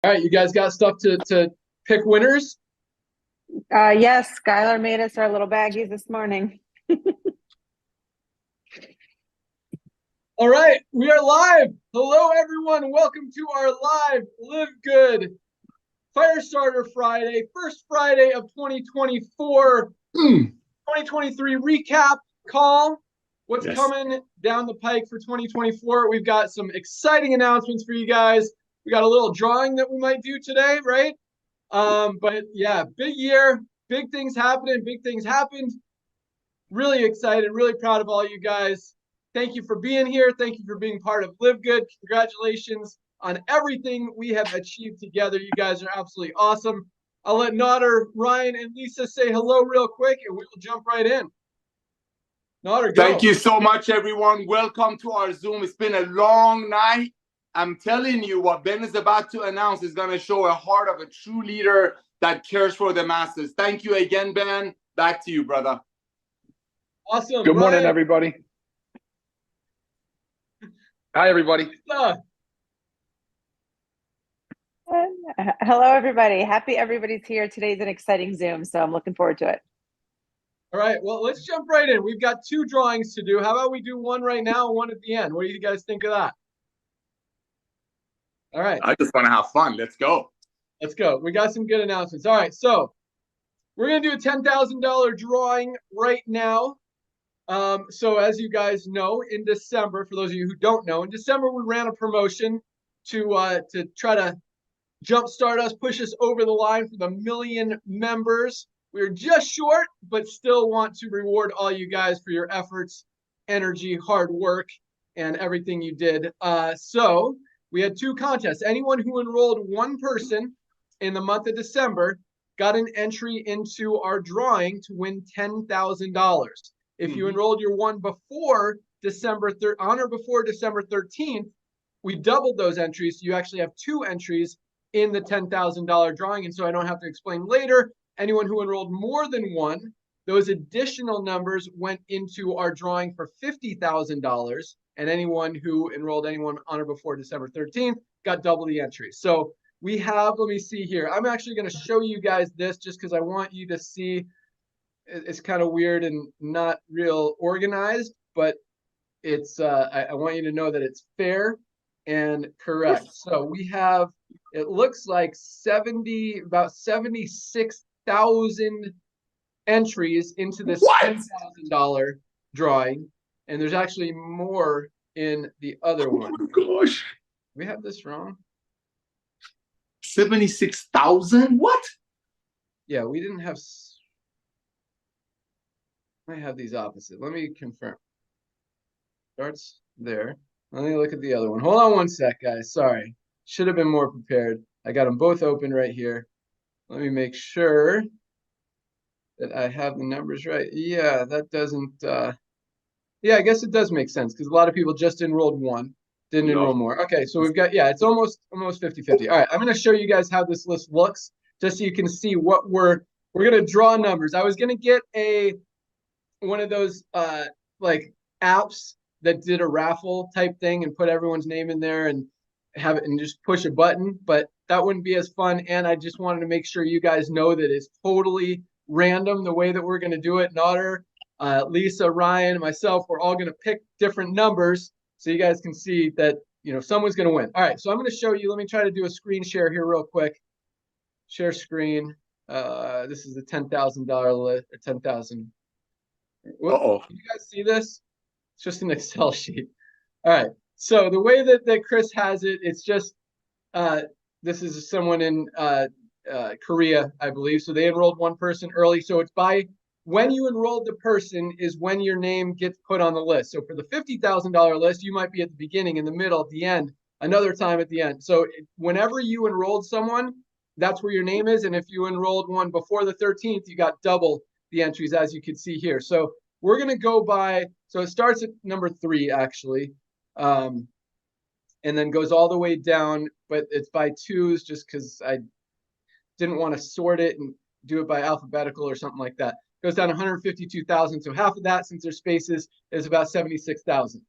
All right, you guys got stuff to pick winners? Yes, Skylar made us our little baggies this morning. All right, we are live. Hello, everyone. Welcome to our live Live Good Firestarter Friday, first Friday of 2024, 2023 recap call. What's coming down the pike for 2024? We've got some exciting announcements for you guys. We got a little drawing that we might do today, right? But yeah, big year, big things happening, big things happened. Really excited, really proud of all you guys. Thank you for being here. Thank you for being part of Live Good. Congratulations on everything we have achieved together. You guys are absolutely awesome. I'll let Nodder, Ryan, and Lisa say hello real quick, and we'll jump right in. Nodder, go. Thank you so much, everyone. Welcome to our Zoom. It's been a long night. I'm telling you, what Ben is about to announce is going to show a heart of a true leader that cares for the masses. Thank you again, Ben. Back to you, brother. Awesome. Good morning, everybody. Hi, everybody. Hello, everybody. Happy everybody's here. Today's an exciting Zoom, so I'm looking forward to it. All right, well, let's jump right in. We've got two drawings to do. How about we do one right now and one at the end? What do you guys think of that? All right. I just want to have fun. Let's go. Let's go. We got some good announcements. All right, so we're going to do a $10,000 drawing right now. So as you guys know, in December, for those of you who don't know, in December we ran a promotion to try to jumpstart us, push us over the line for the 1 million members. We're just short, but still want to reward all you guys for your efforts, energy, hard work, and everything you did. So we had two contests. Anyone who enrolled one person in the month of December got an entry into our drawing to win $10,000. If you enrolled your one before December 13th, we doubled those entries. So you actually have two entries in the $10,000 drawing. And so I don't have to explain later. Anyone who enrolled more than one, those additional numbers went into our drawing for $50,000. And anyone who enrolled anyone on or before December 13th got double the entries. So we have, let me see here. I'm actually going to show you guys this just because I want you to see. It's kind of weird and not real organized, but it's I want you to know that it's fair and correct. So we have, it looks like about 76,000 entries into this $10,000 drawing, and there's actually more in the other one. Oh my gosh, we have this wrong. 76,000? What? Yeah, we didn't have. I have these opposite. Let me confirm. Starts there. Let me look at the other one. Hold on one sec, guys. Sorry. Should have been more prepared. I got them both open right here. Let me make sure that I have the numbers right. Yeah, that doesn't. Yeah, I guess it does make sense because a lot of people just enrolled one, didn't enroll more. Okay, so we've got, yeah, it's almost 50-50. All right, I'm going to show you guys how this list looks just so you can see what we're going to draw numbers. I was going to get one of those like apps that did a raffle type thing and put everyone's name in there and have it and just push a button, but that wouldn't be as fun. And I just wanted to make sure you guys know that it's totally random the way that we're going to do it. Nodder, Lisa, Ryan, myself, we're all going to pick different numbers so you guys can see that, you know, someone's going to win. All right, so I'm going to show you. Let me try to do a screen share here real quick. Share screen. This is the $10,000 list, or 10,000. Can you guys see this? It's just an Excel sheet. All right. So the way that Chris has it, it's just this is someone in Korea, I believe. So they enrolled one person early. So it's by when you enrolled the person is when your name gets put on the list. So for the $50,000 list, you might be at the beginning, in the middle, at the end, another time at the end. So whenever you enrolled someone, that's where your name is. And if you enrolled one before the 13th, you got double the entries, as you can see here. So we're going to go by, so it starts at number 3, actually, and then goes all the way down, but it's by 2s just because I didn't want to sort it and do it by alphabetical or something like that. It goes down to 152,000. So half of that, since there's spaces, is about 76,000.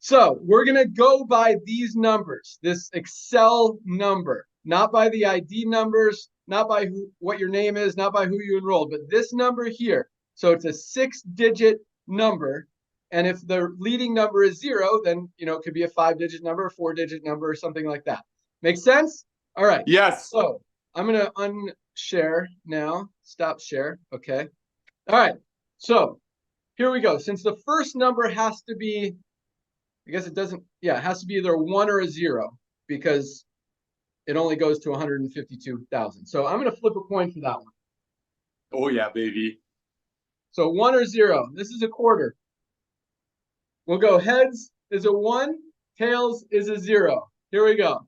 So we're going to go by these numbers, this Excel number. not by the ID numbers, not by what your name is, not by who you enrolled, but this number here. So it's a 6-digit number. And if the leading number is 0, then, you know, it could be a 5-digit number, a 4-digit number, or something like that. Make sense? All right. Yes. So I'm going to unshare now. Stop share. Okay. All right. So here we go. Since the first number has to be, I guess it doesn't, yeah, it has to be either a 1 or a 0 because it only goes to 152,000. So I'm going to flip a coin for that one. Oh, yeah, baby. So 1 or 0. This is a quarter. We'll go heads is a 1, tails is a 0. Here we go.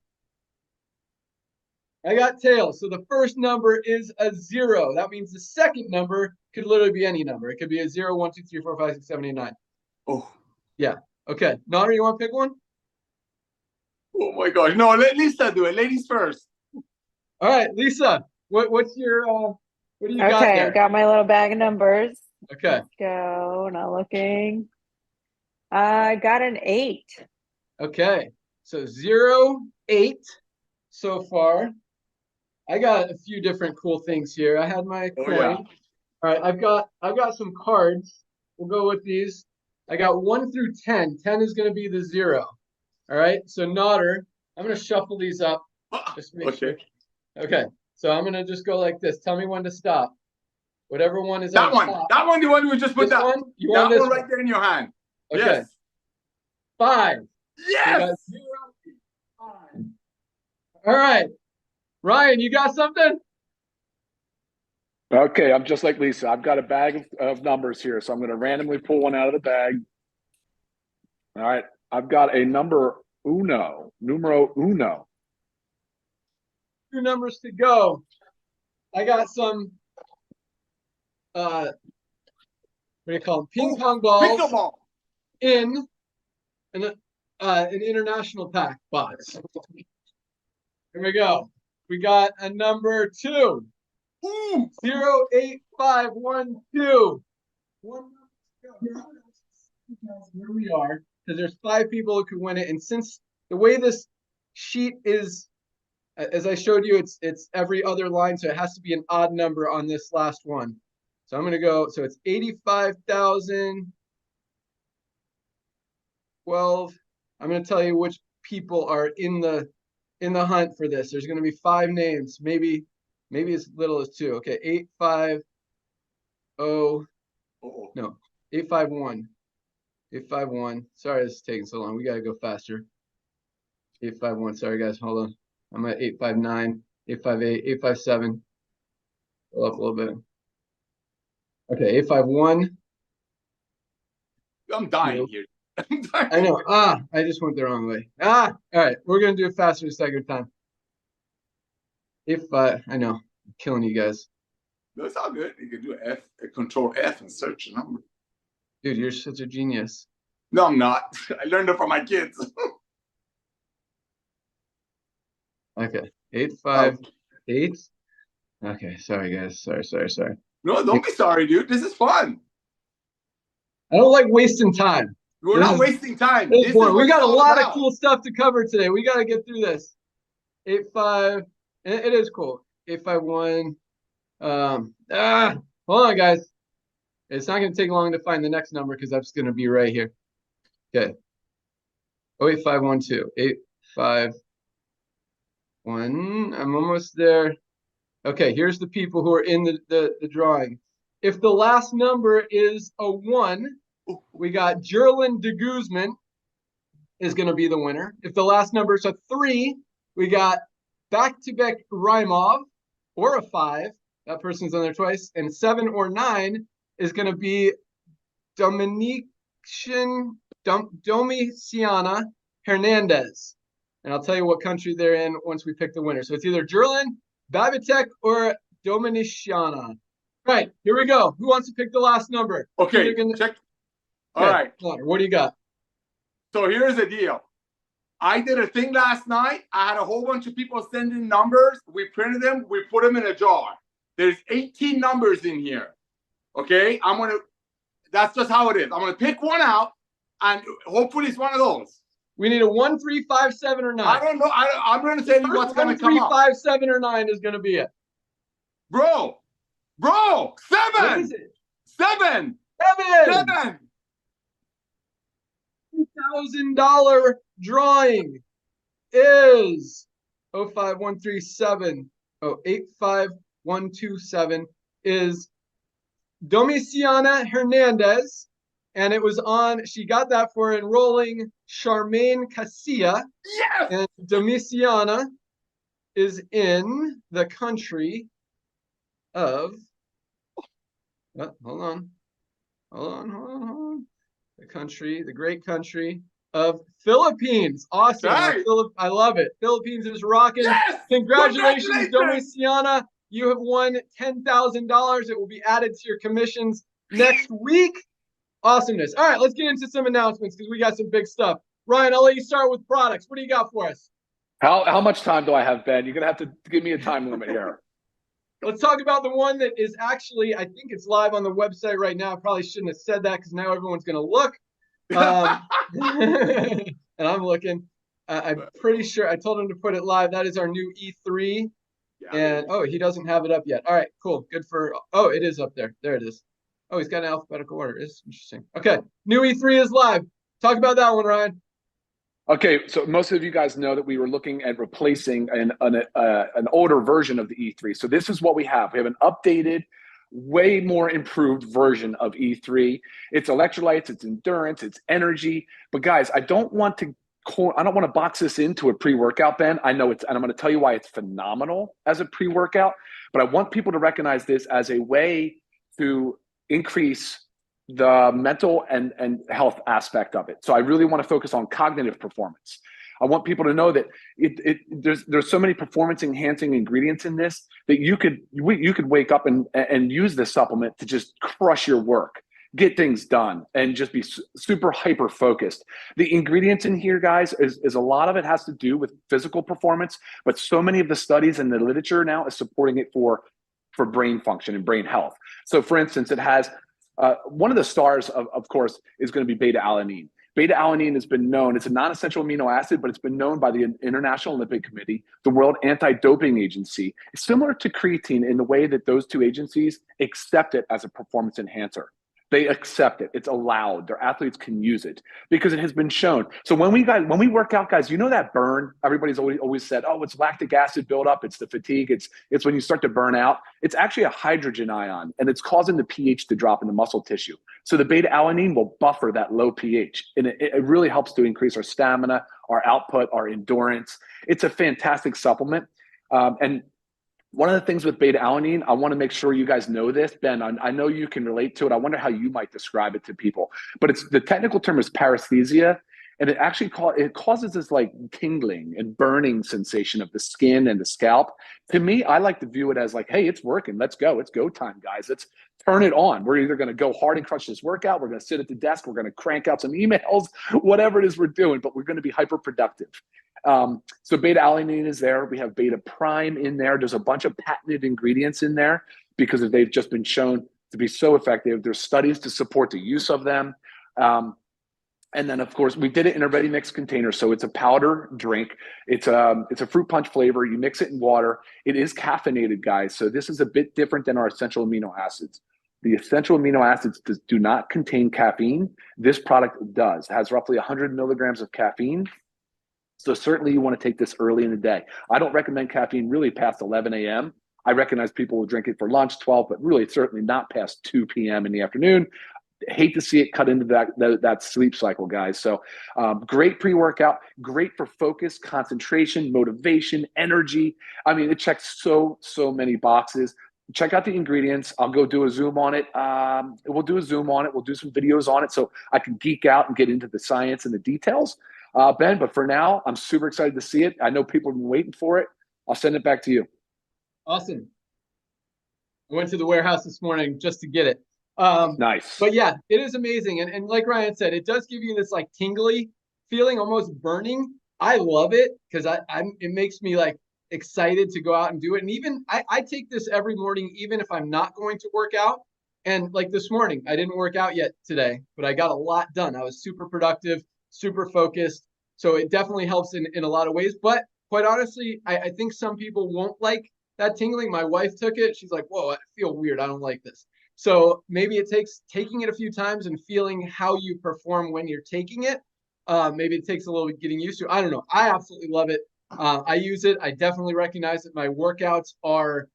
I got tails. So the first number is a 0. That means the second number could literally be any number. It could be a 0, 1, 2, 3, 4, 5, 6, 7, 8, 9. Oh. Yeah. Okay. Nana, you want to pick one? Oh my gosh. No, let Lisa do it. Ladies first. All right, Lisa. What's your what do you got Okay, there? I've got my little bag of numbers. Okay. Let's go. Not looking. I got an 8. Okay. So 0, 8 so far. I got a few different cool things here. I had my coin. Yeah. All right, I've got some cards. We'll go with these. I got 1 through 10. 10 is going to be the 0. All right. So Nodder, I'm going to shuffle these up. Just to make sure. Okay. So I'm going to just go like this. Tell me when to stop. Whatever one is That on one. top. That one, the one we just put This that one? You that want this one right there in your hand. Okay. Yes. 5. Yes. 0, 5. All right. Ryan, you got something? Okay, I'm just like Lisa. I've got a bag of numbers here, so I'm going to randomly pull one out of the bag. All right, I've got a number numero uno. 2 numbers to go. I got some what do you call them? Ping pong balls Pickleball. in an international pack box. Here we go. We got a number 2. Ooh. 0, 8, 5, 1, 2. Here we are, because there's 5 people who could win it. And since the way this sheet is, as I showed you, it's every other line, so it has to be an odd number on this last one. So I'm going to go, so it's 85,012. I'm going to tell you which people are in the hunt for this. There's going to be 5 names, maybe as little as 2. Okay, 850. No, 851. 851. Sorry, this is taking so long. We got to go faster. 851. Sorry, guys. Hold on. I'm at 859, 858, 857. Go up a little bit. Okay, 851. I'm dying here. I'm dying. I know. I just went the wrong way. All right. We're going to do it faster the second time. I know. I'm killing you guys. That's all good. You can do Control F and search a number. Dude, you're such a genius. No, I'm not. I learned it from my kids. Okay. 858. Okay. Sorry, guys. Sorry. No, don't be sorry, dude. This is fun. I don't like wasting time. We're not wasting time. We got a lot of cool. cool stuff to cover today. We got to get through this. 85. It is cool. 851. Hold on, guys. It's not going to take long to find the next number because that's going to be right here. Okay. 08512. 851. I'm almost there. Okay, here's the people who are in the drawing. If the last number is a 1, we got Jerlin de Guzman is going to be the winner. If the last number is a 3, we got Back-to-Back Rymov or a 5. That person's on there twice. And 7 or 9 is going to be Domiciana Hernandez. And I'll tell you what country they're in once we pick the winner. So it's either Jerlin, Babitek, or Domiciana. Right, here we go. Who wants to pick the last number? Okay, check. All right. What do you got? So here's the deal. I did a thing last night. I had a whole bunch of people sending numbers. We printed them. We put them in a jar. There's 18 numbers in here. Okay? That's just how it is. I'm going to pick one out, and hopefully it's one of those. We need a 1, 3, 5, 7, or 9. I don't know. I'm going to tell you what's going to come 1, 3, up. 5, 7, or 9 is going to be it. Bro, What 7. is it? 7. 7. $2,000 drawing is 05137. Oh, 85127 is Domiciana Hernandez. And it was on, she got that for enrolling Charmaine Casilla. Yes. And Domiciana is in the country of, hold on. The country, the great country of Philippines. Awesome. Right. I love it. Philippines is rocking. Yes. Congratulations, Domiciana. You have won $10,000. It will be added to your commissions next week. Awesomeness. All right, let's get into some announcements because we got some big stuff. Ryan, I'll let you start with products. What do you got for us? How much time do I have, Ben? You're going to have to give me a time limit here. Let's talk about the one that is actually, I think it's live on the website right now. I probably shouldn't have said that because now everyone's going to look. And I'm looking. I'm pretty sure I told him to put it live. That is our new E3. Yeah. And, oh, he doesn't have it up yet. All right, cool. Good for, oh, it is up there. There it is. Oh, he's got an alphabetical order. It's interesting. Okay, new E3 is live. Talk about that one, Ryan. Okay, so most of you guys know that we were looking at replacing an older version of the E3. So this is what we have. We have an updated, way more improved version of E3. It's electrolytes, it's endurance, it's energy. But guys, I don't want to box this into a pre-workout, Ben. I know it's, and I'm going to tell you why it's phenomenal as a pre-workout. But I want people to recognize this as a way to increase the mental and health aspect of it. So I really want to focus on cognitive performance. I want people to know that there's so many performance enhancing ingredients in this that you could wake up and use this supplement to just crush your work, get things done, and just be super hyper focused. The ingredients in here, guys, is a lot of it has to do with physical performance, but so many of the studies and the literature now is supporting it for brain function and brain health. So for instance, it has one of the stars, of course, is going to be beta-alanine. Beta-alanine has been known, it's a non-essential amino acid, but it's been known by the International Olympic Committee, the World Anti-Doping Agency. It's similar to creatine in the way that those two agencies accept it as a performance enhancer. They accept it. It's allowed. Their athletes can use it because it has been shown. So when we work out, guys, you know that burn? Everybody's always said, oh, it's lactic acid buildup. It's the fatigue. It's when you start to burn out. It's actually a hydrogen ion, and it's causing the pH to drop in the muscle tissue. So the beta-alanine will buffer that low pH, and it really helps to increase our stamina, our output, our endurance. It's a fantastic supplement. And one of the things with beta-alanine, I want to make sure you guys know this, Ben. I know you can relate to it. I wonder how you might describe it to people. But the technical term is paresthesia, and it actually causes this like tingling and burning sensation of the skin and the scalp. To me, I like to view it as like, hey, it's working. Let's go. It's go time, guys. Let's turn it on. We're either going to go hard and crush this workout. We're going to sit at the desk. We're going to crank out some emails, whatever it is we're doing, but we're going to be hyper productive. So beta-alanine is there. We have beta prime in there. There's a bunch of patented ingredients in there because they've just been shown to be so effective. There's studies to support the use of them. And then, of course, we did it in a ready mix container. So it's a powder drink. It's a fruit punch flavor. You mix it in water. It is caffeinated, guys. So this is a bit different than our essential amino acids. The essential amino acids do not contain caffeine. This product does. It has roughly 100 milligrams of caffeine. So certainly you want to take this early in the day. I don't recommend caffeine really past 11 a.m. I recognize people will drink it for lunch, 12, but really certainly not past 2 p.m. in the afternoon. Hate to see it cut into that sleep cycle, guys. So great pre-workout, great for focus, concentration, motivation, energy. I mean, it checks so many boxes. Check out the ingredients. I'll go do a Zoom on it. We'll do a Zoom on it. We'll do some videos on it so I can geek out and get into the science and the details. Ben, but for now, I'm super excited to see it. I know people have been waiting for it. I'll send it back to you. Awesome. I went to the warehouse this morning just to get it. Nice. But yeah, it is amazing. And like Ryan said, it does give you this like tingly feeling, almost burning. I love it because it makes me like excited to go out and do it. And even I take this every morning, even if I'm not going to work out. And like this morning, I didn't work out yet today, but I got a lot done. I was super productive, super focused. So it definitely helps in a lot of ways. But quite honestly, I think some people won't like that tingling. My wife took it. She's like, whoa, I feel weird. I don't like this. So maybe it takes taking it a few times and feeling how you perform when you're taking it. Maybe it takes a little bit getting used to. I don't know. I absolutely love it. I use it. I definitely recognize that my workouts are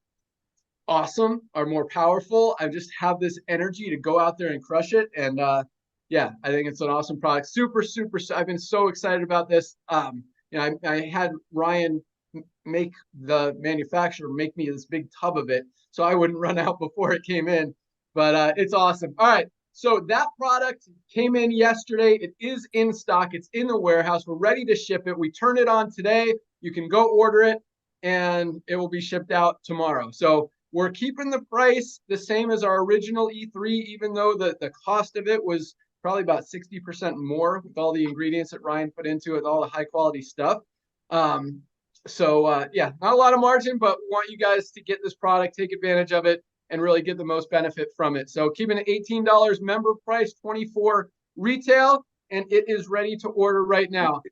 awesome, are more powerful. I just have this energy to go out there and crush it. And yeah, I think it's an awesome product. Super. I've been so excited about this. I had Ryan make the manufacturer make me this big tub of it so I wouldn't run out before it came in. But it's awesome. All right. So that product came in yesterday. It is in stock. It's in the warehouse. We're ready to ship it. We turn it on today. You can go order it and it will be shipped out tomorrow. So we're keeping the price the same as our original E3, even though the cost of it was probably about 60% more with all the ingredients that Ryan put into it, all the high quality stuff. Yeah, not a lot of margin, but we want you guys to get this product, take advantage of it, and really get the most benefit from it. So keeping it $18 member price, $24 retail, and it is ready to order right now.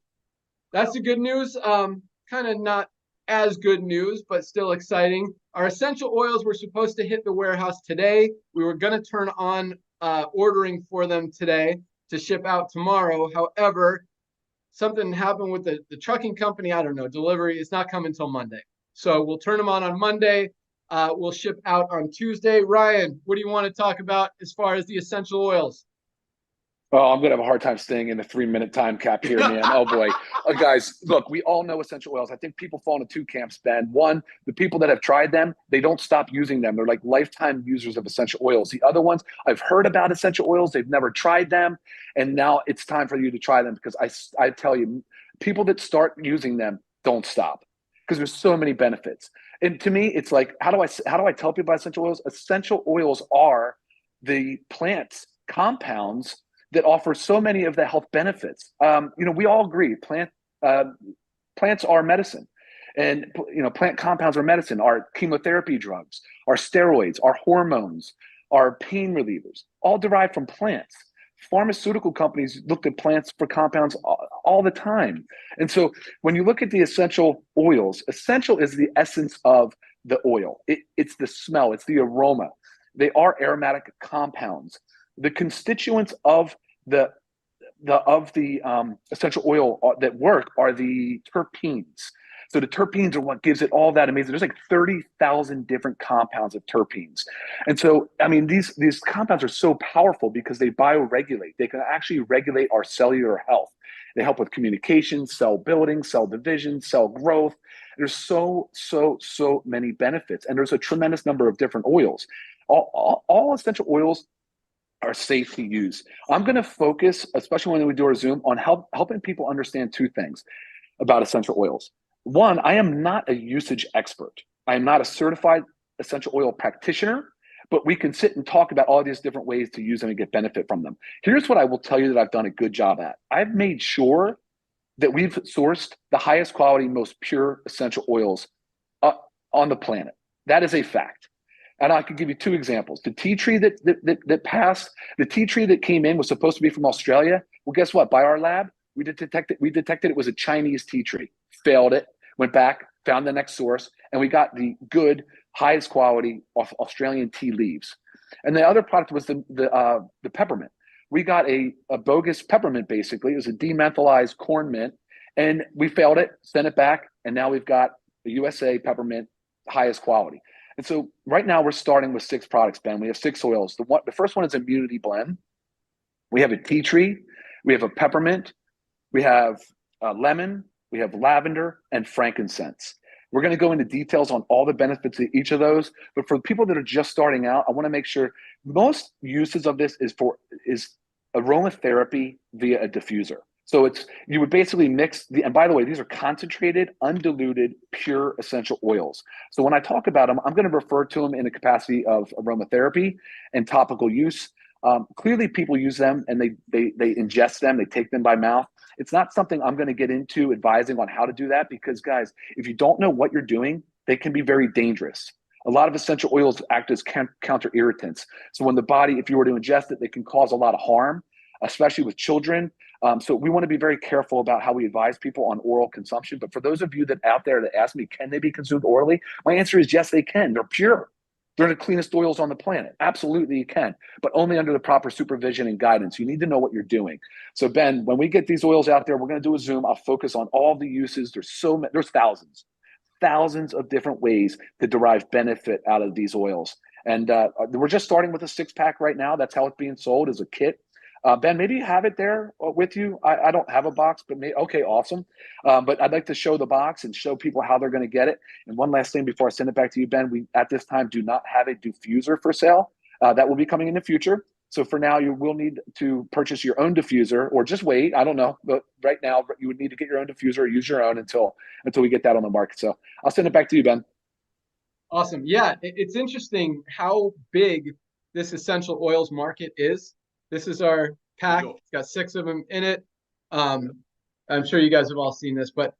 That's the good news. Kind of not as good news, but still exciting. Our essential oils were supposed to hit the warehouse today. We were going to turn on ordering for them today to ship out tomorrow. However, something happened with the trucking company. I don't know, delivery is not coming until Monday. So we'll turn them on Monday. We'll ship out on Tuesday. Ryan, what do you want to talk about as far as the essential oils? Oh, I'm going to have a hard time staying in the 3-minute time cap here, man. Oh, boy. Guys, look, we all know essential oils. I think people fall into two camps, Ben. One, the people that have tried them, they don't stop using them. They're like lifetime users of essential oils. The other ones, I've heard about essential oils. They've never tried them. And now it's time for you to try them because I tell you, people that start using them don't stop because there's so many benefits. And to me, it's like, how do I tell people about essential oils? Essential oils are the plants, compounds that offer so many of the health benefits. We all agree plants are medicine, and plant compounds are medicine. Our chemotherapy drugs, our steroids, our hormones, our pain relievers, all derived from plants. Pharmaceutical companies look at plants for compounds all the time. And so when you look at the essential oils, essential is the essence of the oil. It's the smell, it's the aroma. They are aromatic compounds. The constituents of the essential oil that work are the terpenes. So the terpenes are what gives it all that amazing. There's like 30,000 different compounds of terpenes. And so, I mean, these compounds are so powerful because they bioregulate. They can actually regulate our cellular health. They help with communication, cell building, cell division, cell growth. There's so many benefits. And there's a tremendous number of different oils. All essential oils are safe to use. I'm going to focus, especially when we do our Zoom, on helping people understand two things about essential oils. One, I am not a usage expert. I am not a certified essential oil practitioner, but we can sit and talk about all these different ways to use them and get benefit from them. Here's what I will tell you that I've done a good job at. I've made sure that we've sourced the highest quality, most pure essential oils on the planet. That is a fact. And I could give you two examples. The tea tree that passed, the tea tree that came in was supposed to be from Australia. Well, guess what? By our lab, we detected it was a Chinese tea tree. Failed it, went back, found the next source, and we got the good, highest quality of Australian tea leaves. And the other product was the peppermint. We got a bogus peppermint, basically. It was a demethylized corn mint, and we failed it, sent it back, and now we've got the USA peppermint, highest quality. And so right now we're starting with 6 products, Ben. We have 6 oils. The first one is Immunity Blend. We have a tea tree. We have a peppermint. We have lemon. We have lavender and frankincense. We're going to go into details on all the benefits of each of those. But for the people that are just starting out, I want to make sure most uses of this is aromatherapy via a diffuser. So you would basically mix and by the way, these are concentrated, undiluted, pure essential oils. So when I talk about them, I'm going to refer to them in the capacity of aromatherapy and topical use. Clearly people use them and they ingest them, they take them by mouth. It's not something I'm going to get into advising on how to do that because guys, if you don't know what you're doing, they can be very dangerous. A lot of essential oils act as counter irritants. So when the body, if you were to ingest it, they can cause a lot of harm, especially with children. So we want to be very careful about how we advise people on oral consumption. But for those of you that out there that ask me, can they be consumed orally? My answer is yes, they can. They're pure. They're the cleanest oils on the planet. Absolutely, you can, but only under the proper supervision and guidance. You need to know what you're doing. So Ben, when we get these oils out there, we're going to do a Zoom. I'll focus on all the uses. There's so many, there's thousands of different ways to derive benefit out of these oils. And we're just starting with a 6-pack right now. That's how it's being sold as a kit. Ben, maybe you have it there with you. I don't have a box, but okay, awesome. But I'd like to show the box and show people how they're going to get it. And one last thing before I send it back to you, Ben, we at this time do not have a diffuser for sale. That will be coming in the future. So for now, you will need to purchase your own diffuser, or just wait. I don't know, but right now you would need to get your own diffuser or use your own until we get that on the market. So I'll send it back to you, Ben. Awesome. Yeah, it's interesting how big this essential oils market is. This is our pack. It's got 6 of them in it. I'm sure you guys have all seen this, but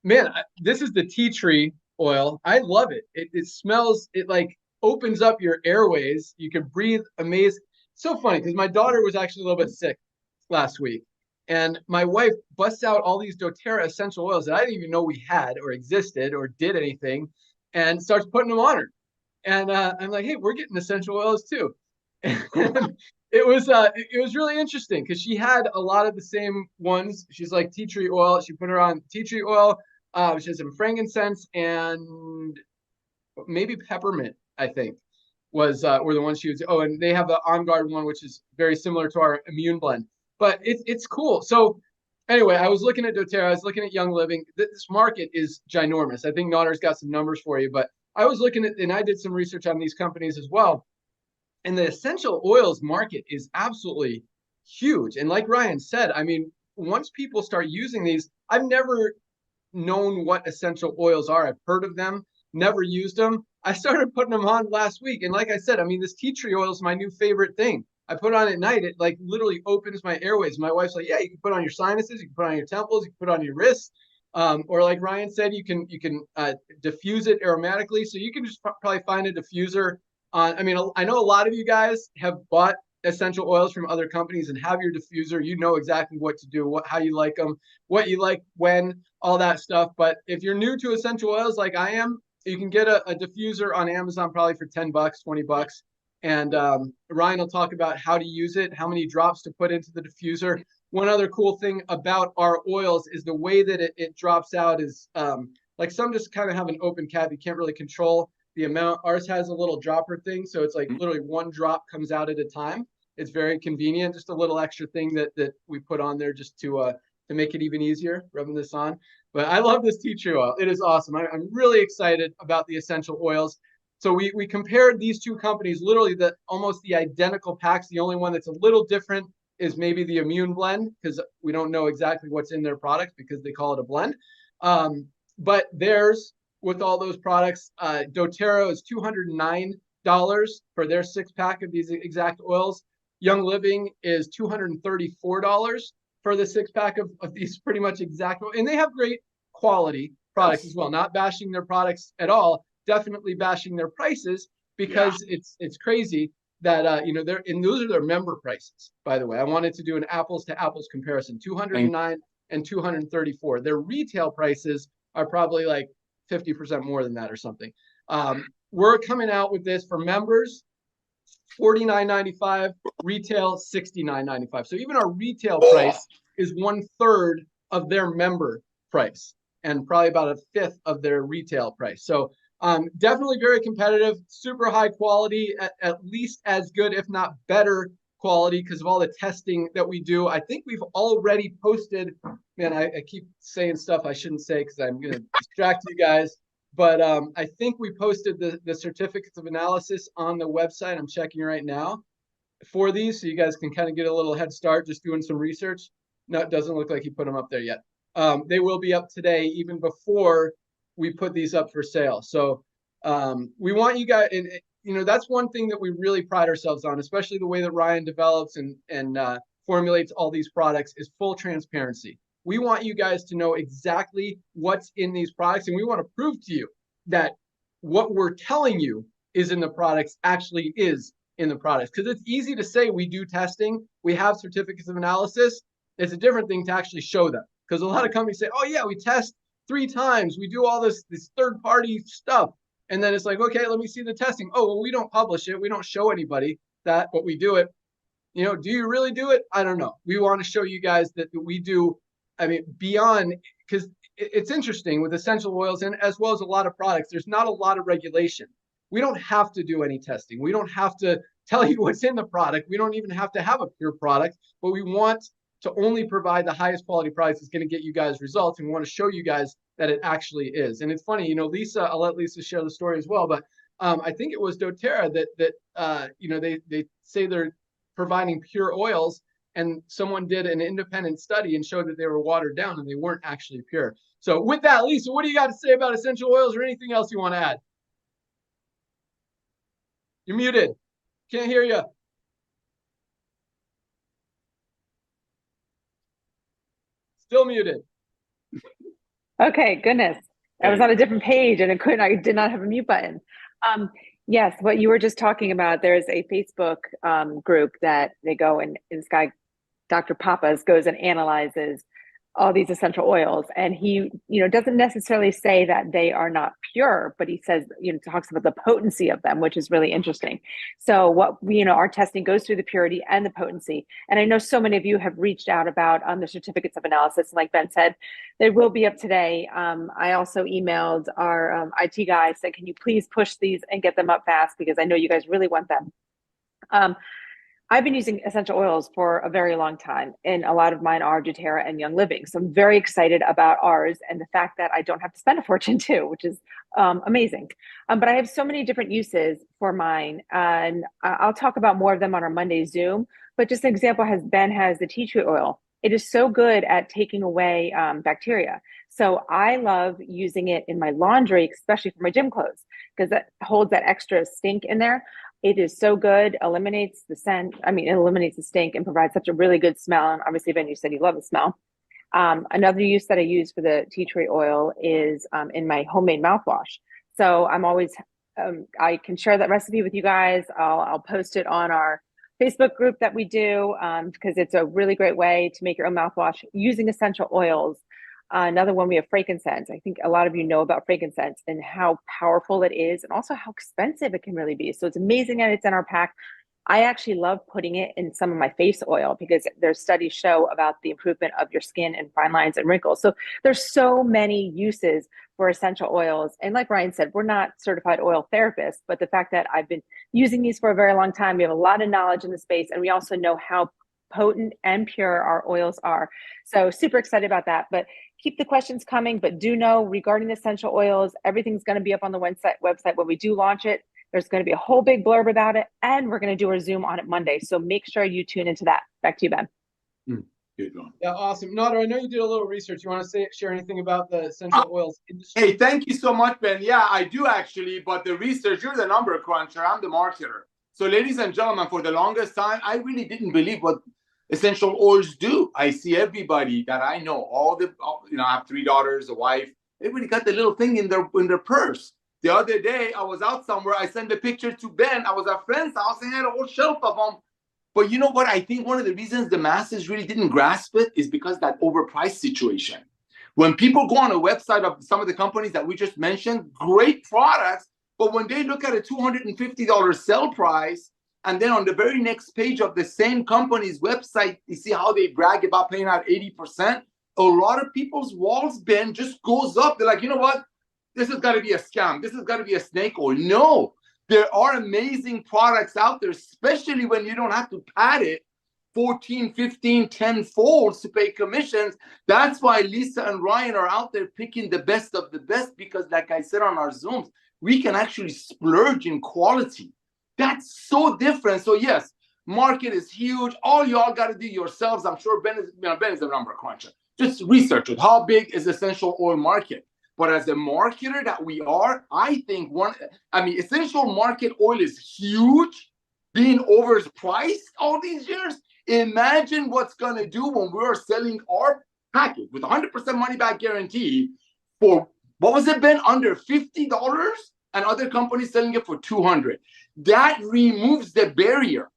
man, this is the tea tree oil. I love it. It smells, it like opens up your airways. You can breathe amazing. So funny because my daughter was actually a little bit sick last week, and my wife busts out all these doTERRA essential oils that I didn't even know we had or existed or did anything, and starts putting them on her. And I'm like, hey, we're getting essential oils too. And it was really interesting because she had a lot of the same ones. She's like tea tree oil. She put her on tea tree oil. She has some frankincense and maybe peppermint, I think, were the ones she was. Oh, and they have the On Guard one, which is very similar to our immune blend. But it's cool. So anyway, I was looking at doTERRA. I was looking at Young Living. This market is ginormous. I think Naughter's got some numbers for you, but I was looking at, and I did some research on these companies as well. And the essential oils market is absolutely huge. And like Ryan said, I mean, once people start using these, I've never known what essential oils are. I've heard of them, never used them. I started putting them on last week. And like I said, I mean, this tea tree oil is my new favorite thing. I put it on at night. It like literally opens my airways. My wife's like, yeah, you can put it on your sinuses. You can put it on your temples. You can put it on your wrists. Or like Ryan said, you can diffuse it aromatically. So you can just probably find a diffuser. I mean, I know a lot of you guys have bought essential oils from other companies and have your diffuser. You know exactly what to do, how you like them, what you like when, all that stuff. But if you're new to essential oils like I am, you can get a diffuser on Amazon probably for $10, $20. And Ryan will talk about how to use it, how many drops to put into the diffuser. One other cool thing about our oils is the way that it drops out is like some just kind of have an open cap. You can't really control the amount. Ours has a little dropper thing, so it's like literally one drop comes out at a time. It's very convenient. Just a little extra thing that we put on there just to make it even easier, rubbing this on. But I love this tea tree oil. It is awesome. I'm really excited about the essential oils. So we compared these two companies, literally almost the identical packs. The only one that's a little different is maybe the immune blend, because we don't know exactly what's in their products because they call it a blend. But theirs, with all those products, doTERRA is $209 for their 6-pack of these exact oils. Young Living is $234 for the 6-pack of these pretty much exact oils. And they have great quality products as well. Not bashing their products at all, definitely bashing their prices because it's crazy that you know, and those are their member prices, by the way. I wanted to do an apples to apples comparison, $209 and $234. Their retail prices are probably like 50% more than that or something. We're coming out with this for members, $49.95, retail $69.95. So even our retail price is 1/3 of their member price and probably about 1/5 of their retail price. So definitely very competitive, super high quality, at least as good, if not better quality because of all the testing that we do. I think we've already posted, man, I keep saying stuff I shouldn't say because I'm going to distract you guys. But I think we posted the certificates of analysis on the website. I'm checking right now for these, so you guys can kind of get a little head start just doing some research. No, it doesn't look like he put them up there yet. They will be up today, even before we put these up for sale. So we want you guys, and you know, that's one thing that we really pride ourselves on, especially the way that Ryan develops and formulates all these products, is full transparency. We want you guys to know exactly what's in these products, and we want to prove to you that what we're telling you is in the products actually is in the products. Because it's easy to say we do testing, we have certificates of analysis, It's a different thing to actually show them, because a lot of companies say, oh yeah, we test 3 times, we do all this third-party stuff, and then it's like, okay, let me see the testing. Oh, well, we don't publish it, we don't show anybody that, but we do it. You know, do you really do it? I don't know. We want to show you guys that we do. I mean, beyond, because it's interesting with essential oils and as well as a lot of products, there's not a lot of regulation. We don't have to do any testing. We don't have to tell you what's in the product. We don't even have to have a pure product, but we want to only provide the highest quality products that's going to get you guys results. And we want to show you guys that it actually is. And it's funny, you know, Lisa, I'll let Lisa share the story as well, but I think it was doTERRA that you know, they say they're providing pure oils, and someone did an independent study and showed that they were watered down and they weren't actually pure. So with that, Lisa, what do you got to say about essential oils, or anything else you want to add? You're muted. Can't hear you. Still muted. Okay, goodness. I was on a different page and I did not have a mute button. Yes, what you were just talking about, there's a Facebook group that they go and this guy, Dr. Papas, goes and analyzes all these essential oils, and he, you know, doesn't necessarily say that they are not pure, but he says, you know, talks about the potency of them, which is really interesting. So what, you know, our testing goes through the purity and the potency. And I know so many of you have reached out about the certificates of analysis. And like Ben said, they will be up today. I also emailed our IT guy, said, can you please push these and get them up fast, because I know you guys really want them. I've been using essential oils for a very long time, and a lot of mine are doTERRA and Young Living. So I'm very excited about ours and the fact that I don't have to spend a fortune too, which is amazing. But I have so many different uses for mine, and I'll talk about more of them on our Monday Zoom. But just an example, Ben has the tea tree oil. It is so good at taking away bacteria. So I love using it in my laundry, especially for my gym clothes, because that holds that extra stink in there. It is so good, eliminates the scent. I mean, it eliminates the stink and provides such a really good smell. And obviously, Ben, you said you love the smell. Another use that I use for the tea tree oil is in my homemade mouthwash. So I'm always, I can share that recipe with you guys. I'll post it on our Facebook group that we do, because it's a really great way to make your own mouthwash using essential oils. Another one, we have frankincense. I think a lot of you know about frankincense and how powerful it is, and also how expensive it can really be. So it's amazing that it's in our pack. I actually love putting it in some of my face oil, because there's studies show about the improvement of your skin and fine lines and wrinkles. So there's so many uses for essential oils. And like Ryan said, we're not certified oil therapists, but the fact that I've been using these for a very long time, we have a lot of knowledge in the space, and we also know how potent and pure our oils are. So super excited about that. But keep the questions coming, but do know regarding the essential oils, everything's going to be up on the website when we do launch it. There's going to be a whole big blurb about it, and we're going to do our Zoom on it Monday. So make sure you tune into that. Back to you, Ben. Good one. Yeah, awesome. Nader, I know you did a little research. You want to share anything about the essential oils industry? Hey, thank you so much, Ben. Yeah, I do actually, but the research, you're the number cruncher, I'm the marketer. So ladies and gentlemen, for the longest time, I really didn't believe what essential oils do. I see everybody that I know, you know, I have 3 daughters, a wife, everybody got the little thing in their purse. The other day, I was out somewhere, I sent a picture to Ben, I was at a friend's house, and had a whole shelf of them. But you know what? I think one of the reasons the masses really didn't grasp it is because that overpriced situation. When people go on a website of some of the companies that we just mentioned, great products, but when they look at a $250 sell price, and then on the very next page of the same company's website, you see how they brag about paying out 80%. A lot of people's walls, Ben, just goes up. They're like, you know what? This has got to be a scam. This has got to be a snake oil. No, there are amazing products out there, especially when you don't have to pad it 14, 15, 10 folds to pay commissions. That's why Lisa and Ryan are out there picking the best of the best, because like I said on our Zooms, we can actually splurge in quality. That's so different. So yes, market is huge. All y'all got to do yourselves. I'm sure Ben is a number cruncher. Just research it. How big is essential oil market? But as a marketer that we are, I think essential market oil is huge, being overpriced all these years. Imagine what's going to do when we're selling our package with 100% money back guarantee for, what was it, Ben, under $50, and other companies selling it for $200. That removes the barrier.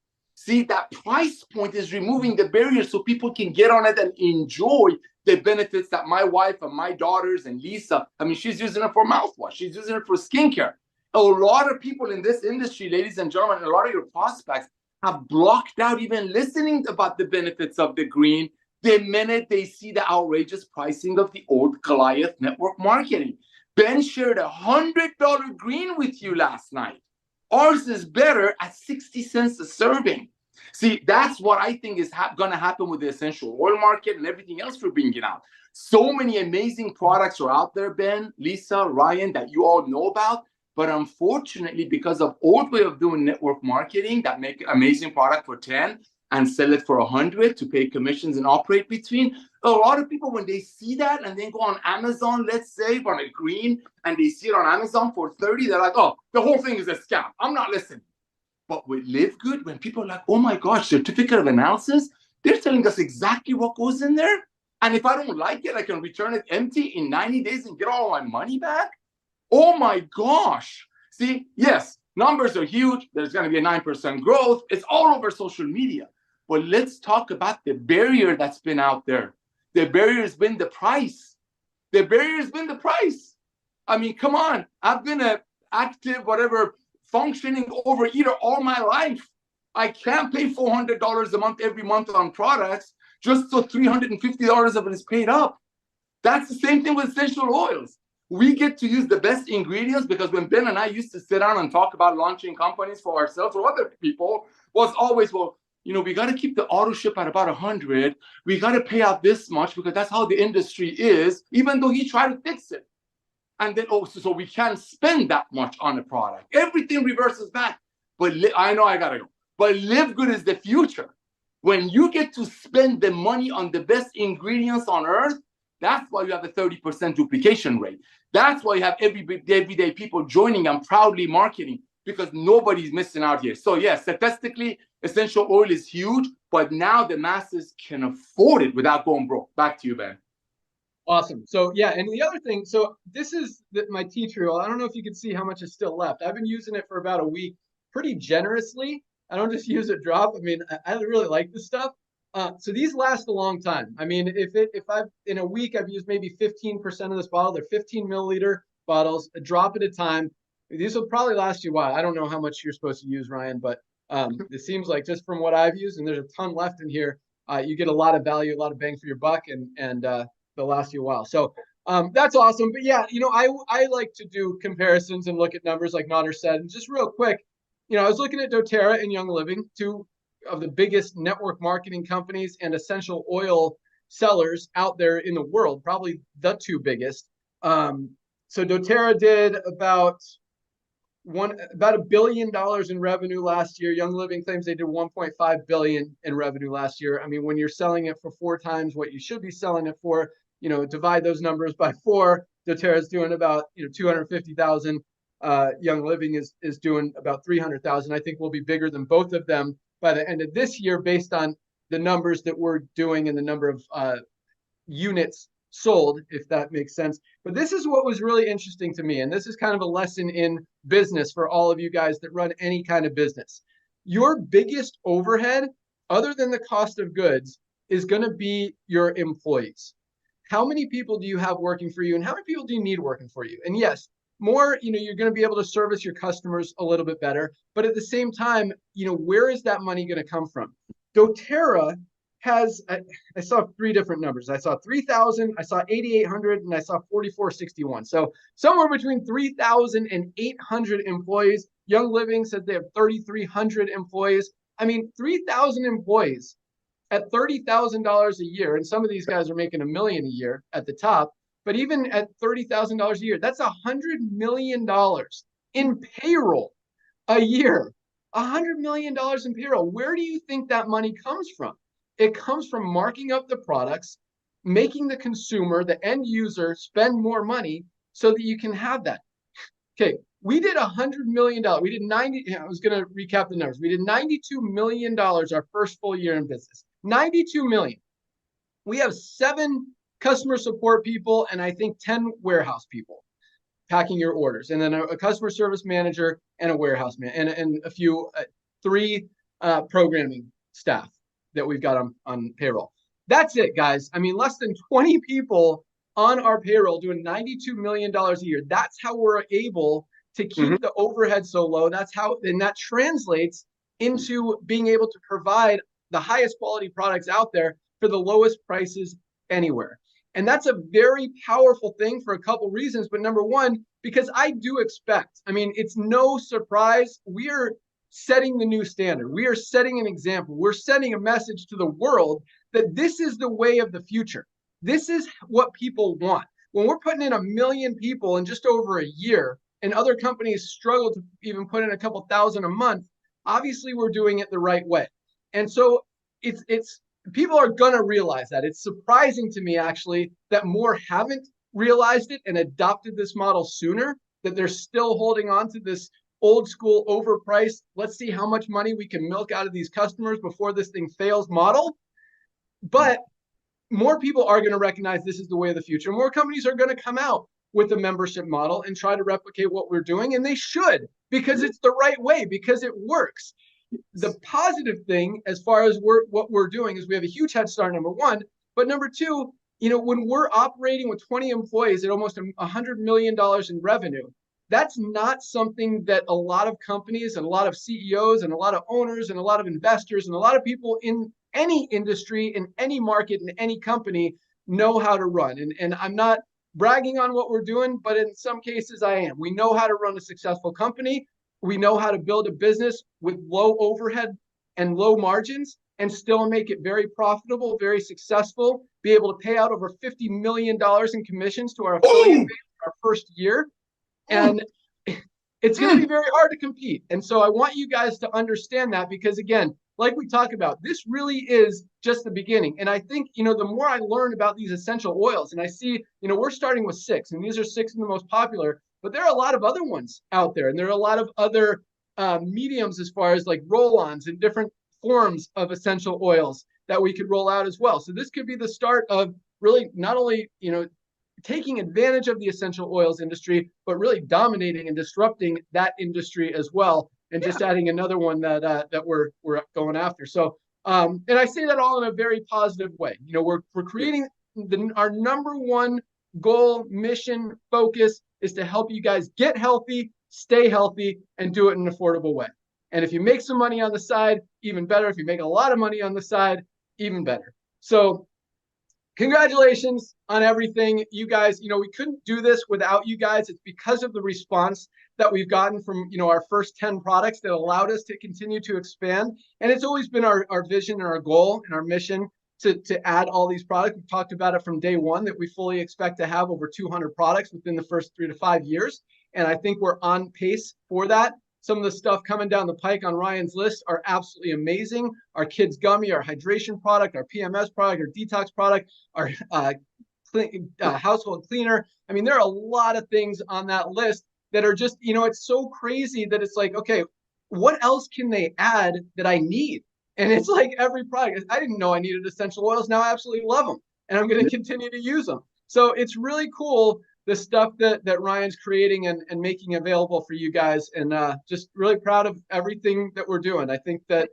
See, that price point is removing the barriers so people can get on it and enjoy the benefits that my wife and my daughters and Lisa, I mean, she's using it for mouthwash. She's using it for skincare. A lot of people in this industry, ladies and gentlemen, a lot of your prospects have blocked out even listening about the benefits of the green the minute they see the outrageous pricing of the old Goliath network marketing. Ben shared $100 green with you last night. Ours is better at 60 cents a serving. See, that's what I think is going to happen with the essential oil market and everything else we're bringing out. So many amazing products are out there, Ben, Lisa, Ryan, that you all know about. But unfortunately, because of old way of doing network marketing that make an amazing product for 10 and sell it for 100 to pay commissions and operate between, a lot of people, when they see that and then go on Amazon, let's say, on a green, and they see it on Amazon for 30, they're like, oh, the whole thing is a scam. I'm not listening. But with LiveGood, when people are like, oh my gosh, certificate of analysis, they're telling us exactly what goes in there. And if I don't like it, I can return it empty in 90 days and get all my money back. Oh my gosh. See, yes, numbers are huge. There's going to be a 9% growth. It's all over social media. But let's talk about the barrier that's been out there. The barrier has been the price. The barrier has been the price. I mean, come on. I've been an active, whatever, functioning overeater all my life. I can't pay $400 a month every month on products just so $350 of it is paid up. That's the same thing with essential oils. We get to use the best ingredients because when Ben and I used to sit down and talk about launching companies for ourselves or other people, was always, well, you know, we got to keep the auto ship at about 100. We got to pay out this much because that's how the industry is, even though he tried to fix it. And then, oh, so we can't spend that much on a product. Everything reverses back. But I know I got to go. But LiveGood is the future. When you get to spend the money on the best ingredients on earth, that's why you have a 30% duplication rate. That's why you have everyday people joining and proudly marketing, because nobody's missing out here. So yes, statistically, essential oil is huge, but now the masses can afford it without going broke. Back to you, Ben. Awesome. So yeah, and the other thing, so this is my tea tree oil. I don't know if you can see how much is still left. I've been using it for about a week pretty generously. I don't just use it drop. I mean, I really like this stuff. So these last a long time. I mean, if I've in a week I've used maybe 15% of this bottle. They're 15 milliliter bottles, a drop at a time. These will probably last you a while. I don't know how much you're supposed to use, Ryan, but it seems like just from what I've used, and there's a ton left in here, you get a lot of value, a lot of bang for your buck, and they'll last you a while. So that's awesome. But yeah, you know, I like to do comparisons and look at numbers like Nader said. And just real quick, you know, I was looking at doTERRA and Young Living, two of the biggest network marketing companies and essential oil sellers out there in the world, probably the two biggest. So doTERRA did about $1 billion in revenue last year. Young Living claims they did 1.5 billion in revenue last year. I mean, when you're selling it for 4 times what you should be selling it for, you know, divide those numbers by 4. doTERRA is doing about 250,000. Young Living is doing about 300,000. I think we'll be bigger than both of them by the end of this year, based on the numbers that we're doing and the number of units sold, if that makes sense. But this is what was really interesting to me, and this is kind of a lesson in business for all of you guys that run any kind of business. Your biggest overhead, other than the cost of goods, is going to be your employees. How many people do you have working for you, and how many people do you need working for you? And yes, more, you're going to be able to service your customers a little bit better, but at the same time, where is that money going to come from? doTERRA has, I saw 3 different numbers. I saw 3,000, I saw 8,800, and I saw 4,461. So somewhere between 3,000 and 800 employees. Young Living said they have 3,300 employees. I mean, 3,000 employees at $30,000 a year, and some of these guys are making $1 million a year at the top. But even at $30,000 a year, that's $100 million in payroll a year. $100 million in payroll. Where do you think that money comes from? It comes from marking up the products, making the consumer, the end user, spend more money so that you can have that. Okay, we did $100 million. We did 90. I was going to recap the numbers. We did $92 million our first full year in business. $92 million. We have 7 customer support people and I think 10 warehouse people packing your orders, and then a customer service manager and a warehouse man and a few 3 programming staff that we've got on payroll. That's it, guys. I mean, less than 20 people on our payroll doing $92 million a year. That's how we're able to keep the overhead so low. That's how, and that translates into being able to provide the highest quality products out there for the lowest prices anywhere. And that's a very powerful thing for a couple reasons. But number one, because I do expect, I mean, it's no surprise, we are setting the new standard. We are setting an example. We're sending a message to the world that this is the way of the future. This is what people want. When we're putting in 1 million people in just over a year, and other companies struggle to even put in a couple thousand a month, obviously we're doing it the right way. And so it's people are gonna realize that. It's surprising to me actually that more haven't realized it and adopted this model sooner, that they're still holding on to this old school overpriced, let's see how much money we can milk out of these customers before this thing fails model. But more people are going to recognize this is the way of the future. More companies are going to come out with a membership model and try to replicate what we're doing. And they should, because it's the right way, because it works. The positive thing as far as what we're doing is we have a huge head start, number one. But number two, you know, when we're operating with 20 employees at almost $100 million in revenue, that's not something that a lot of companies and a lot of CEOs and a lot of owners and a lot of investors and a lot of people in any industry, in any market, in any company know how to run. And I'm not bragging on what we're doing, but in some cases I am. We know how to run a successful company. We know how to build a business with low overhead and low margins and still make it very profitable, very successful, be able to pay out over $50 million in commissions to our affiliate base our first year. And it's going to be very hard to compete. And so I want you guys to understand that, because again, like we talk about, this really is just the beginning. And I think, you know, the more I learn about these essential oils, and I see, you know, we're starting with 6, and these are 6 of the most popular, but there are a lot of other ones out there. And there are a lot of other mediums as far as like roll-ons and different forms of essential oils that we could roll out as well. So this could be the start of really not only, you know, taking advantage of the essential oils industry, but really dominating and disrupting that industry as well. And just adding another one that we're going after. So, and I say that all in a very positive way. You know, we're creating our number one goal, mission, focus is to help you guys get healthy, stay healthy, and do it in an affordable way. And if you make some money on the side, even better. If you make a lot of money on the side, even better. So congratulations on everything. You guys, you know, we couldn't do this without you guys. It's because of the response that we've gotten from, you know, our first 10 products that allowed us to continue to expand. And it's always been our vision and our goal and our mission to add all these products. We've talked about it from day one that we fully expect to have over 200 products within the first 3 to 5 years. And I think we're on pace for that. Some of the stuff coming down the pike on Ryan's list are absolutely amazing. Our kids gummy, our hydration product, our PMS product, our detox product, our household cleaner. I mean, there are a lot of things on that list that are just, you know, it's so crazy that it's like, okay, what else can they add that I need? And it's like every product. I didn't know I needed essential oils. Now I absolutely love them. And I'm going to continue to use them. So it's really cool, the stuff that Ryan's creating and making available for you guys. And just really proud of everything that we're doing. I think that,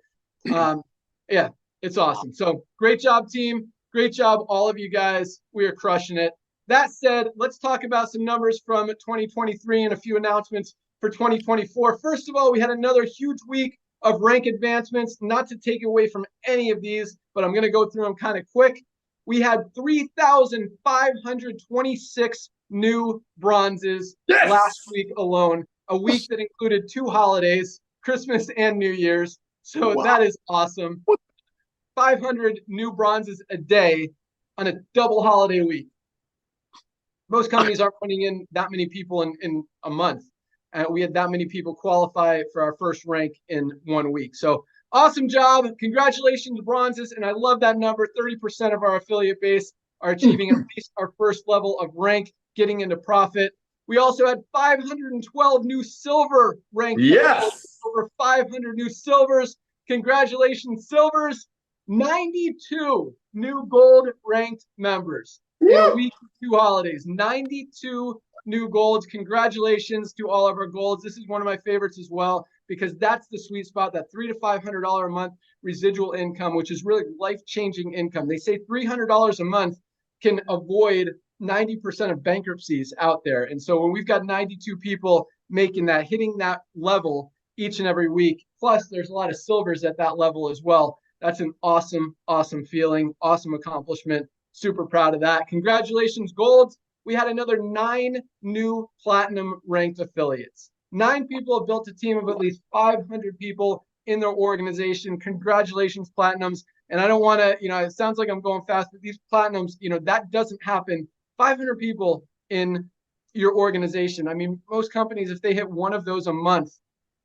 yeah, it's awesome. So great job, team. Great job, all of you guys. We are crushing it. That said, let's talk about some numbers from 2023 and a few announcements for 2024. First of all, we had another huge week of rank advancements, not to take away from any of these, but I'm going to go through them kind of quick. We had 3,526 new bronzes last week alone, a week that included 2 holidays, Christmas and New Year's. So that is awesome. 500 new bronzes a day on a double holiday week. Most companies aren't putting in that many people in a month. We had that many people qualify for our first rank in 1 week. So awesome job. Congratulations, bronzes. And I love that number. 30% of our affiliate base are achieving at least our first level of rank, getting into profit. We also had 512 new silver ranks. Yes. Over 500 new silvers. Congratulations, silvers. 92 new gold ranked members in a week of 2 holidays. 92 new golds. Congratulations to all of our golds. This is one of my favorites as well, because that's the sweet spot, that $300 to $500 a month residual income, which is really life-changing income. They say $300 a month can avoid 90% of bankruptcies out there. And so when we've got 92 people making that, hitting that level each and every week, plus there's a lot of silvers at that level as well. That's an awesome, awesome feeling, awesome accomplishment. Super proud of that. Congratulations, Golds. We had another 9 new platinum ranked affiliates. 9 people have built a team of at least 500 people in their organization. Congratulations, platinums. And I don't want to, it sounds like I'm going fast, but these platinums, that doesn't happen. 500 people in your organization. I mean, most companies, if they hit one of those a month,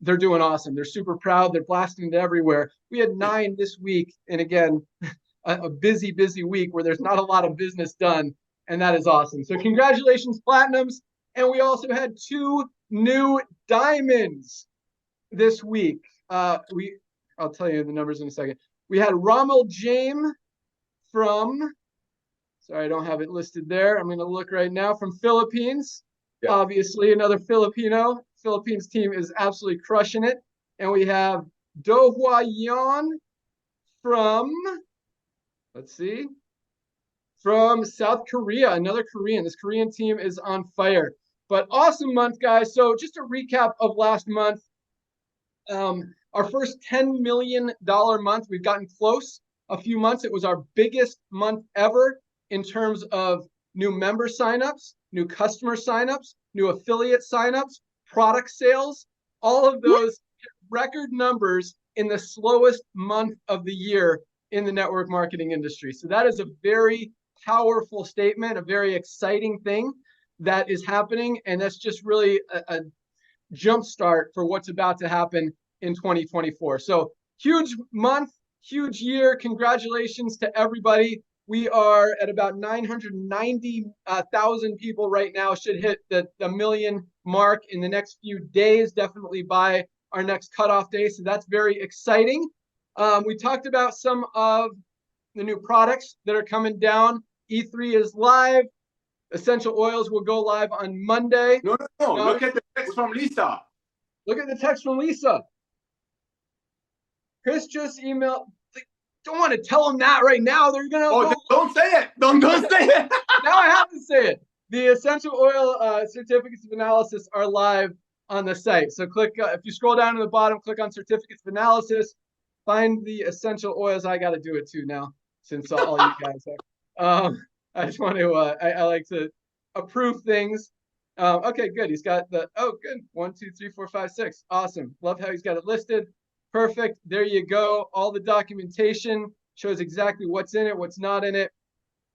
they're doing awesome. They're super proud. They're blasting it everywhere. We had 9 this week. And again, a busy, busy week where there's not a lot of business done. And that is awesome. So congratulations, platinums. And we also had 2 new diamonds this week. I'll tell you the numbers in a second. We had Rommel James from, sorry, I don't have it listed there. I'm going to look right now, from Philippines. Yeah. Obviously, another Filipino. Philippines team is absolutely crushing it. And we have Do Hwa Yeon from, from South Korea, another Korean. This Korean team is on fire. But awesome month, guys. So just a recap of last month. Our first $10 million month, we've gotten close a few months. It was our biggest month ever in terms of new member signups, new customer signups, new affiliate signups, product sales, all of those record numbers in the slowest month of the year in the network marketing industry. So that is a very powerful statement, a very exciting thing that is happening. And that's just really a jumpstart for what's about to happen in 2024. So huge month, huge year. Congratulations to everybody. We are at about 990,000 people right now. Should hit the million mark in the next few days, definitely by our next cutoff day. So that's very exciting. We talked about some of the new products that are coming down. E3 is live. Essential oils will go live on Monday. No. Look at the text from Lisa. Look at the text from Lisa. Chris just emailed. Don't want to tell them that right now. They're gonna. Don't say it. Don't say it. Now I have to say it. The essential oil certificates of analysis are live on the site. So click. If you scroll down to the bottom, click on certificates of analysis. Find the essential oils. I got to do it too now, since all you guys are. I just want to. I like to approve things. Okay, good. He's got the. Oh, good. 1, 2, 3, 4, 5, 6. Awesome. Love how he's got it listed. Perfect. There you go. All the documentation shows exactly what's in it, what's not in it.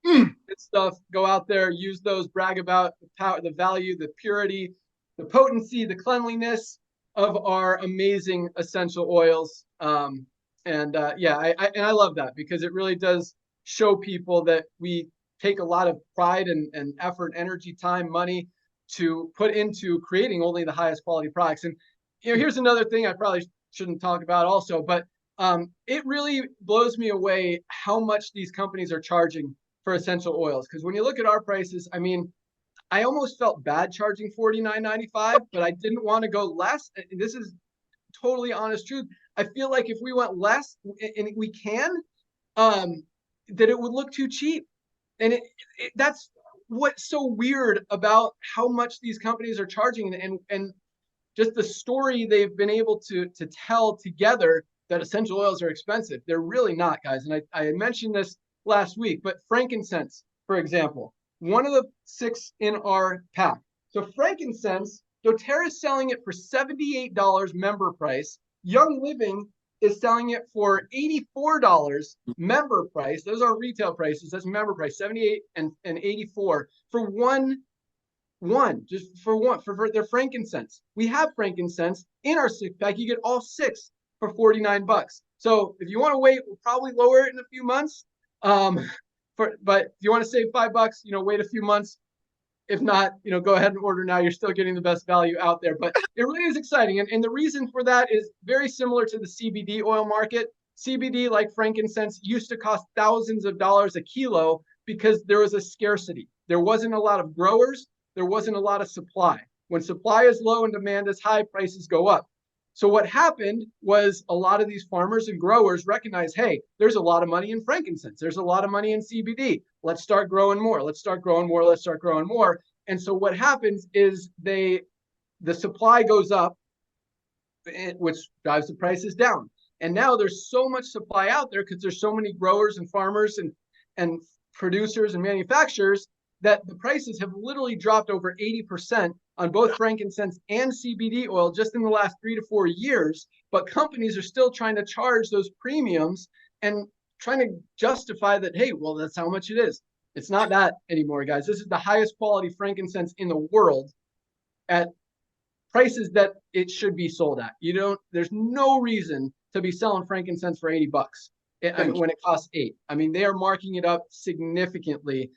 Good stuff. Go out there, use those, brag about the power, the value, the purity, the potency, the cleanliness of our amazing essential oils. I love that, because it really does show people that we take a lot of pride and effort, energy, time, money to put into creating only the highest quality products. And here's another thing I probably shouldn't talk about also, but it really blows me away how much these companies are charging for essential oils. Because when you look at our prices, I mean, I almost felt bad charging $49.95, but I didn't want to go less. And this is totally honest truth. I feel like if we went less, and we can, that it would look too cheap. And that's what's so weird about how much these companies are charging, and just the story they've been able to tell together that essential oils are expensive. They're really not, guys. And I mentioned this last week, but frankincense, for example, one of the 6 in our pack. So frankincense, doTERRA is selling it for $78 member price. Young Living is selling it for $84 member price. Those are retail prices. That's member price, $78 and $84 for for their frankincense. We have frankincense in our 6-pack. You get all 6 for $49. So if you want to wait, we'll probably lower it in a few months. But if you want to save $5, wait a few months. If not, go ahead and order now. You're still getting the best value out there. But it really is exciting. And the reason for that is very similar to the CBD oil market. CBD, like frankincense, used to cost thousands of dollars a kilo because there was a scarcity. There wasn't a lot of growers. There wasn't a lot of supply. When supply is low and demand is high, prices go up. So what happened was a lot of these farmers and growers recognized, hey, there's a lot of money in frankincense. There's a lot of money in CBD. Let's start growing more. Let's start growing more. Let's start growing more. And so what happens is the supply goes up, which drives the prices down. And now there's so much supply out there because there's so many growers and farmers and producers and manufacturers that the prices have literally dropped over 80% on both frankincense and CBD oil just in the last 3 to 4 years. But companies are still trying to charge those premiums and trying to justify that, hey, well, that's how much it is. It's not that anymore, guys. This is the highest quality frankincense in the world at prices that it should be sold at. There's no reason to be selling frankincense for $80 when it costs $8. I mean, they are marking it up significantly.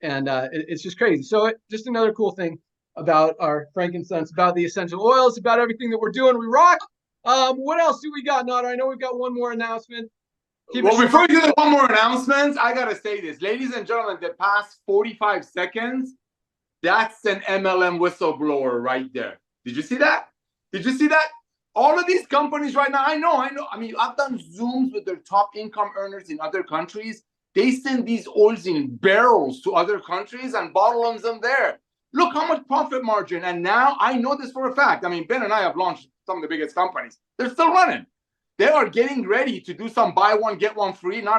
It's just crazy. So just another cool thing about our frankincense, about the essential oils, about everything that we're doing. We rock. What else do we got, Nader? I know we've got one more announcement. Well, before we do the one more announcement, I got to say this. Ladies and gentlemen, the past 45 seconds, that's an MLM whistleblower right there. Did you see that? Did you see that? All of these companies right now, I know. I mean, I've done Zooms with their top income earners in other countries. They send these oils in barrels to other countries and bottle them there. Look how much profit margin. And now I know this for a fact. I mean, Ben and I have launched some of the biggest companies. They're still running. They are getting ready to do some buy one, get one free. Not